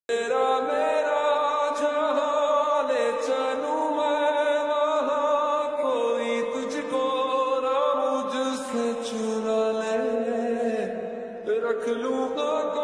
तेरा मेरा जहां ले चलूं मैं वहां कोई तुझको ना मुझसे चुरा ले रख लूंगा